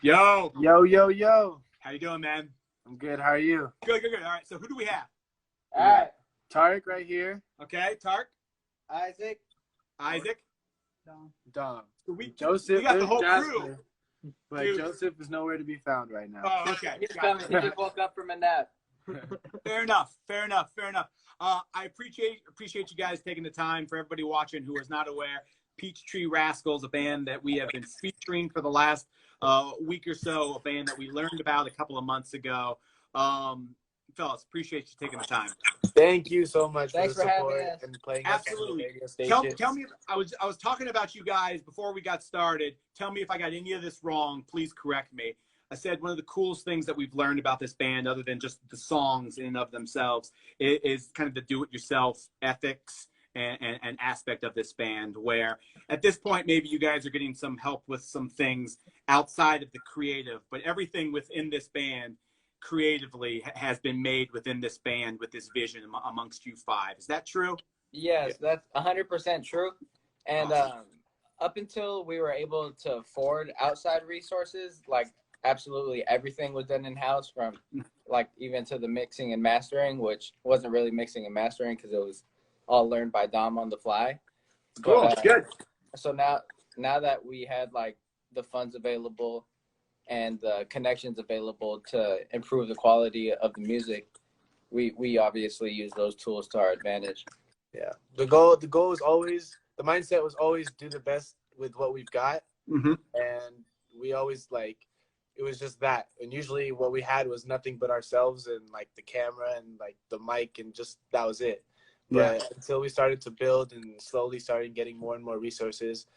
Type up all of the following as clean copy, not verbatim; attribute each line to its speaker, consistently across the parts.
Speaker 1: Yo,
Speaker 2: Yo, yo, yo.
Speaker 1: how you doing, man?
Speaker 2: I'm good. How are you?
Speaker 1: Good, good, good. All right, so who do we have?
Speaker 2: All right. Tarek right here.
Speaker 1: Okay, Tark,
Speaker 3: Isaac.
Speaker 1: Isaac.
Speaker 2: Dom.
Speaker 1: So we
Speaker 2: Joseph
Speaker 1: got the
Speaker 2: and
Speaker 1: whole
Speaker 2: Jasper.
Speaker 1: crew.
Speaker 2: But
Speaker 1: Dude.
Speaker 2: Joseph is nowhere to be found right now.
Speaker 1: Oh, okay.
Speaker 3: He's coming. He just woke up from a nap.
Speaker 1: Fair enough. Fair enough. Fair enough. I appreciate you guys taking the time. For everybody watching who is not aware, Peachtree Rascals, a band that we have been featuring for the last week or so, a band that we learned about a couple of months ago. Fellas, appreciate you taking the time.
Speaker 2: Thank you so much
Speaker 3: Thanks
Speaker 2: for the
Speaker 3: for having
Speaker 2: support
Speaker 3: us.
Speaker 2: and playing
Speaker 1: Absolutely.
Speaker 2: us on the radio
Speaker 1: Tell
Speaker 2: stations.
Speaker 1: me, I was talking about you guys before we got started. Tell me if I got any of this wrong. Please correct me. I said one of the coolest things that we've learned about this band, other than just the songs in and of themselves, is kind of the do-it-yourself ethics and aspect of this band, where at this point maybe you guys are getting some help with some things outside of the creative, but everything within this band creatively has been made within this band with this vision amongst you five. Is that true?
Speaker 3: Yes, that's 100% true. And
Speaker 1: Awesome.
Speaker 3: up until we were able to afford outside resources, like absolutely everything was done in-house, from like even to the mixing and mastering, which wasn't really mixing and mastering because it was all learned by Dom on the fly.
Speaker 1: Cool.
Speaker 3: But,
Speaker 1: Good.
Speaker 3: So now that we had like the funds available and the connections available to improve the quality of the music, we obviously use those tools to our advantage.
Speaker 2: Yeah. The goal was always, the mindset was always do the best with what we've got.
Speaker 1: Mm-hmm.
Speaker 2: And we always it was just that. And usually what we had was nothing but ourselves and like the camera and like the mic, and just that was it. But until we started to build and slowly started getting more and more resources,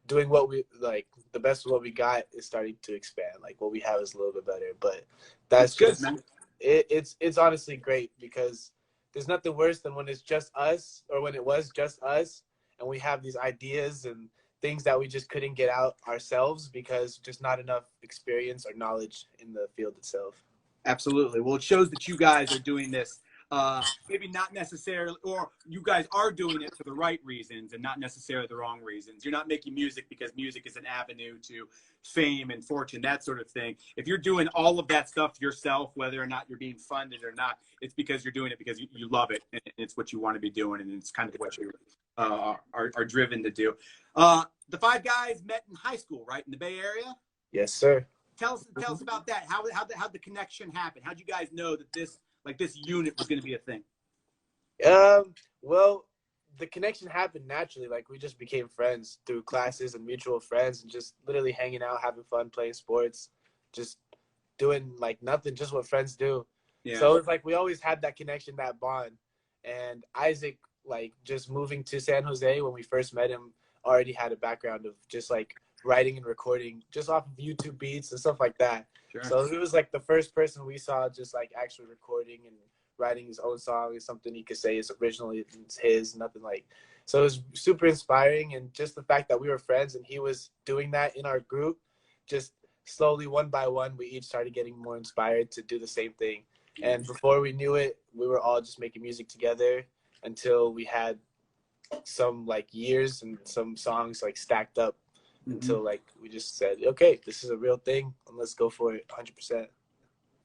Speaker 2: doing what we like, the best of what we got is starting to expand. Like what we have is a little bit better. But that's
Speaker 1: good,
Speaker 2: just,
Speaker 1: man.
Speaker 2: It's honestly great, because there's nothing worse than when it's just us, or when it was just us and we have these ideas and things that we just couldn't get out ourselves because just not enough experience or knowledge in the field itself.
Speaker 1: Absolutely. Well, it shows that you guys are doing this, maybe not necessarily, or you guys are doing it for the right reasons and not necessarily the wrong reasons. You're not making music because music is an avenue to fame and fortune, that sort of thing. If you're doing all of that stuff yourself, whether or not you're being funded or not, it's because you're doing it because you love it, and it's what you want to be doing, and it's kind of what you are driven to do. The five guys met in high school, right, in the Bay Area?
Speaker 2: Yes, sir.
Speaker 1: Tell us about that. How'd the connection happen? How'd you guys know that this unit was going to be a thing?
Speaker 2: Well, the connection happened naturally. Like we just became friends through classes and mutual friends, and just literally hanging out, having fun, playing sports, just doing like nothing, just what friends do.
Speaker 1: Yeah.
Speaker 2: So it's like we always had that connection, that bond. And Isaac, like just moving to San Jose when we first met him, already had a background of just like writing and recording just off of YouTube beats and stuff like that.
Speaker 1: Sure.
Speaker 2: So he was like the first person we saw just like actually recording and writing his own song. Is something he could say is originally his, nothing like. So it was super inspiring, and just the fact that we were friends and he was doing that in our group, just slowly one by one, we each started getting more inspired to do the same thing. And before we knew it, we were all just making music together until we had some like years and some songs like stacked up. Until like we just said, okay, this is a real thing, and let's go for it 100%.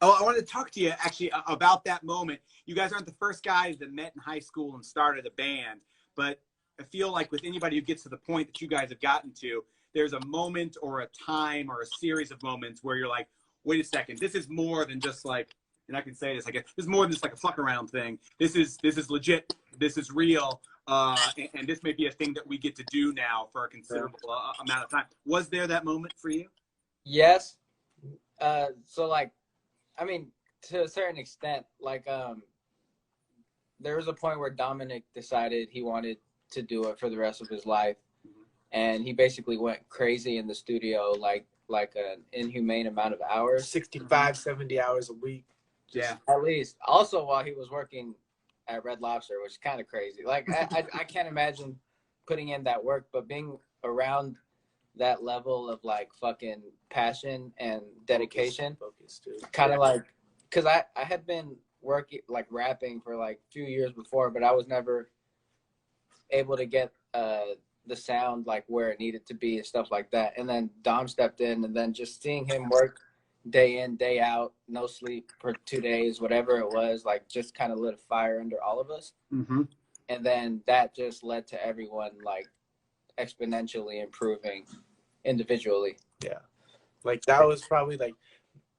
Speaker 1: Oh, I wanted to talk to you actually about that moment. You guys aren't the first guys that met in high school and started a band, but I feel like with anybody who gets to the point that you guys have gotten to, there's a moment or a time or a series of moments where you're like, wait a second, this is more than just like, and I can say this, I guess, this is more than just like a fuck around thing. This is legit. This is real. And this may be a thing that we get to do now for a considerable amount of time. Was there that moment for you?
Speaker 3: Yes. So like, I mean, to a certain extent, like, there was a point where Dominic decided he wanted to do it for the rest of his life. And he basically went crazy in the studio, like an inhumane amount of hours.
Speaker 2: 65, 70 hours a week.
Speaker 1: Yeah.
Speaker 3: At least. Also while he was working at Red Lobster, which is kind of crazy. Like, I can't imagine putting in that work, but being around that level of like fucking passion and dedication, kind of like, because I had been working like rapping for like a few years before, but I was never able to get the sound like where it needed to be and stuff like that. And then Dom stepped in, and then just seeing him work day in, day out, no sleep for 2 days, whatever it was, like just kind of lit a fire under all of us.
Speaker 1: Mm-hmm.
Speaker 3: And then that just led to everyone like exponentially improving individually.
Speaker 2: Yeah. Like that was probably like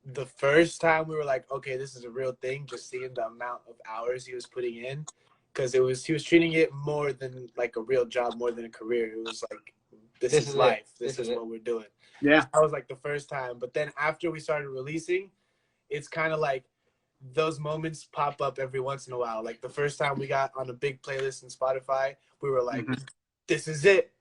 Speaker 2: the first time we were like, okay, this is a real thing, just seeing the amount of hours he was putting in. Because he was treating it more than like a real job, more than a career. It was like, this is life. This is what we're doing.
Speaker 1: Yeah.
Speaker 2: That was like the first time. But then after we started releasing, it's kind of like those moments pop up every once in a while. Like the first time we got on a big playlist in Spotify, we were like, this is it.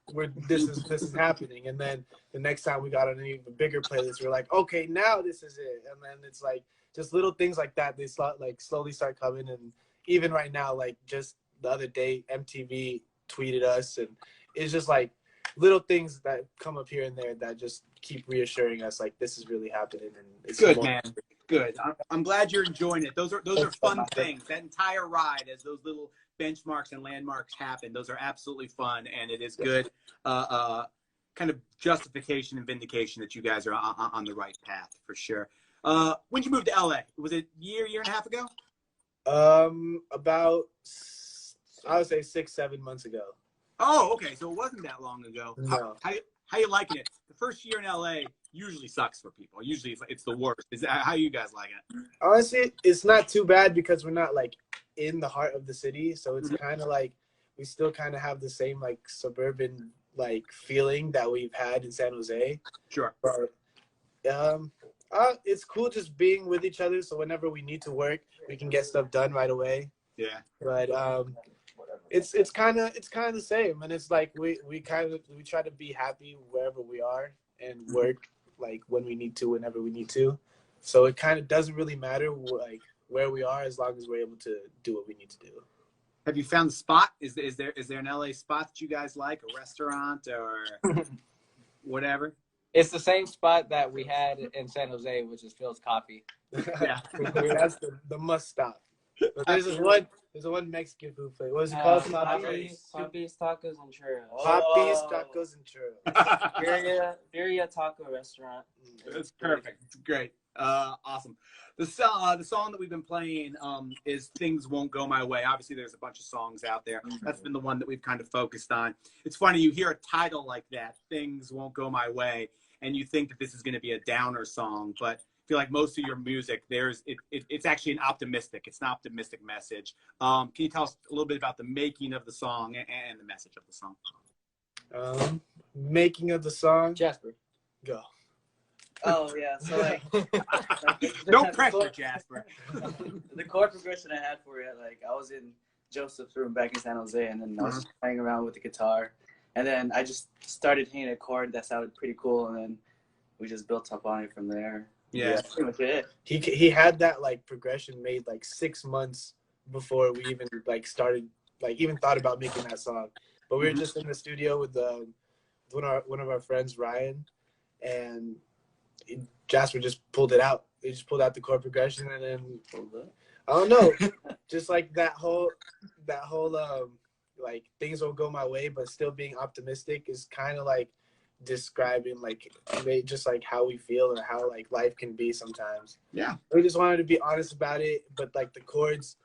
Speaker 2: This is happening. And then the next time we got on an even bigger playlist, we're like, okay, now this is it. And then it's like just little things like that. They slowly start coming. And even right now, like just the other day, MTV tweeted us, and it's just like little things that come up here and there that just keep reassuring us like this is really happening. And it's
Speaker 1: good, man. Good. I'm glad you're enjoying it. Those are fun things. That entire ride, as those little benchmarks and landmarks happen, those are absolutely fun, and it is good kind of justification and vindication that you guys are on the right path for sure. When did you move to LA? Was it a year and a half ago?
Speaker 2: About I would say 6-7 months ago.
Speaker 1: Oh, okay. So it wasn't that long ago.
Speaker 2: No.
Speaker 1: How you liking it? The first year in LA usually sucks for people. Usually it's the worst. Is that how you guys like it?
Speaker 2: Honestly, it's not too bad because we're not like in the heart of the city, so it's kind of like we still kind of have the same like suburban like feeling that we've had in San Jose.
Speaker 1: Sure.
Speaker 2: But it's cool just being with each other. So whenever we need to work, we can get stuff done right away.
Speaker 1: Yeah.
Speaker 2: But it's kind of the same, and it's like we try to be happy wherever we are and work like when we need to, whenever we need to. So it kind of doesn't really matter like where we are as long as we're able to do what we need to do.
Speaker 1: Have you found the spot? Is there an LA spot that you guys like, a restaurant or whatever?
Speaker 3: It's the same spot that we had in San Jose, which is Phil's Coffee.
Speaker 2: Yeah, that's the must stop. But there's one Mexican food place. What is it called?
Speaker 4: Papi's Tacos and Churros.
Speaker 2: Papi's Tacos and Churros.
Speaker 4: Birria Taco Restaurant.
Speaker 1: That's perfect. It's great. Awesome. The song that we've been playing is "Things Won't Go My Way." Obviously, there's a bunch of songs out there. That's been the one that we've kind of focused on. It's funny, you hear a title like that, "Things Won't Go My Way," and you think that this is going to be a downer song, but I feel like most of your music, it's actually it's an optimistic message. Can you tell us a little bit about the making of the song and the message of the song?
Speaker 2: Making of the song.
Speaker 3: Jasper,
Speaker 2: go.
Speaker 4: Oh yeah, so like
Speaker 1: No pressure, Jasper.
Speaker 4: The chord progression I had for it, like I was in Joseph's room back in San Jose, and then I was playing around with the guitar, and then I just started hitting a chord that sounded pretty cool, and then we just built up on it from there.
Speaker 1: Yeah,
Speaker 4: that's pretty much it.
Speaker 2: He had that like progression made like 6 months before we even like started like even thought about making that song. But we were just in the studio with one of our friends, Ryan, and Jasper just pulled it out. He just pulled out the chord progression, and then I don't know, just like that whole like things won't go my way, but still being optimistic is kind of like describing like just like how we feel and how like life can be sometimes.
Speaker 1: Yeah,
Speaker 2: we just wanted to be honest about it, but like the chords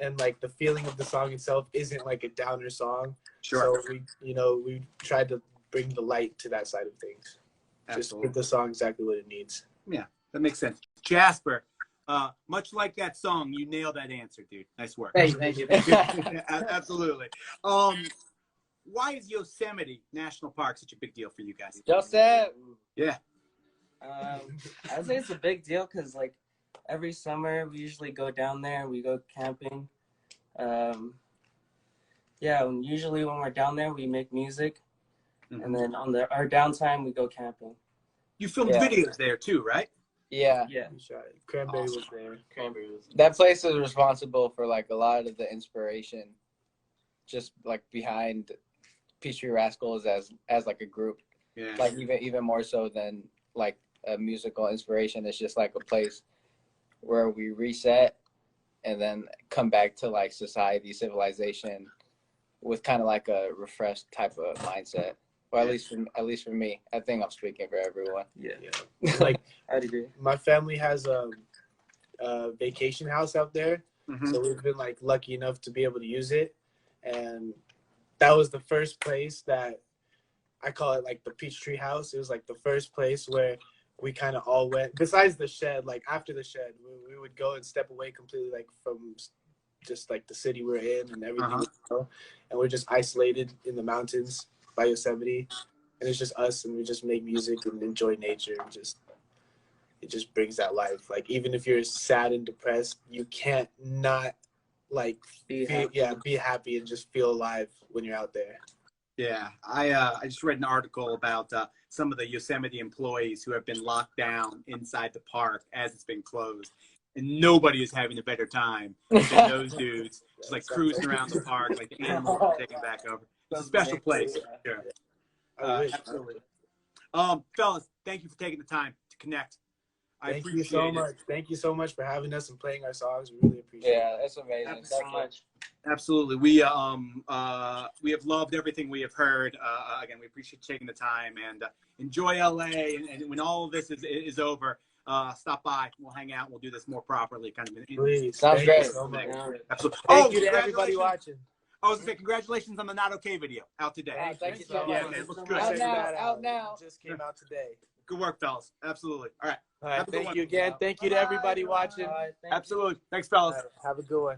Speaker 2: and like the feeling of the song itself isn't like a downer song.
Speaker 1: Sure.
Speaker 2: So we tried to bring the light to that side of things.
Speaker 1: Absolutely.
Speaker 2: Just give the song exactly what it needs.
Speaker 1: Yeah, that makes sense. Jasper, much like that song, you nailed that answer, dude. Nice work.
Speaker 4: Thank you.
Speaker 1: Absolutely. Why is Yosemite National Park such a big deal for you guys?
Speaker 3: Joseph.
Speaker 1: Yeah.
Speaker 4: I'd say it's a big deal because like every summer we usually go down there and we go camping. Yeah, and usually when we're down there we make music, and then on our downtime we go camping.
Speaker 1: You filmed videos there too, right?
Speaker 3: Yeah.
Speaker 2: Cranberry was there.
Speaker 3: That place is responsible for like a lot of the inspiration, just like behind Peachtree Rascals as like a group.
Speaker 1: Yeah.
Speaker 3: Like even more so than like a musical inspiration. It's just like a place where we reset and then come back to like society, civilization, with kind of like a refreshed type of mindset. Or at least for me. I think I'm speaking for everyone.
Speaker 4: Yeah.
Speaker 2: Like,
Speaker 4: I'd agree.
Speaker 2: my family has a vacation house out there,
Speaker 1: Mm-hmm.
Speaker 2: so we've been like lucky enough to be able to use it, and that was the first place that I call it like the Peachtree House. It was like the first place where we kind of all went. Besides the shed, like after the shed, we would go and step away completely, like from just like the city we're in and everything, and we're just isolated in the mountains by Yosemite, and it's just us, and we just make music and enjoy nature, and it just brings that life. Like even if you're sad and depressed, you can't not like be happy and just feel alive when you're out there.
Speaker 1: Yeah, I just read an article about some of the Yosemite employees who have been locked down inside the park as it's been closed, and nobody is having a better time than those dudes, just like cruising around the park, like the animals are taking back over. It's a special place. Sure. Absolutely. Fellas, thank you for taking the time to connect.
Speaker 2: Thank you so much. Thank you so much for having us and playing our songs. We really appreciate it.
Speaker 3: Yeah, that's amazing.
Speaker 4: Thank you so much.
Speaker 1: Absolutely. We have loved everything we have heard. Again, we appreciate taking the time, and enjoy LA. And when all of this is over, stop by. We'll hang out. We'll do this more properly. Kind of.
Speaker 2: Please.
Speaker 3: Sounds great.
Speaker 2: So much.
Speaker 1: Absolutely.
Speaker 2: Thank you to everybody watching.
Speaker 1: I was going to say congratulations on the Not Okay video out today.
Speaker 3: Thank you so much.
Speaker 1: Yeah, man, it looks good.
Speaker 3: Out now.
Speaker 2: It just came out today.
Speaker 1: Good work, fellas. Absolutely. All right.
Speaker 2: All right. Thank you again. Thank you to everybody watching.
Speaker 1: Absolutely. Thanks, fellas.
Speaker 2: Have a good one.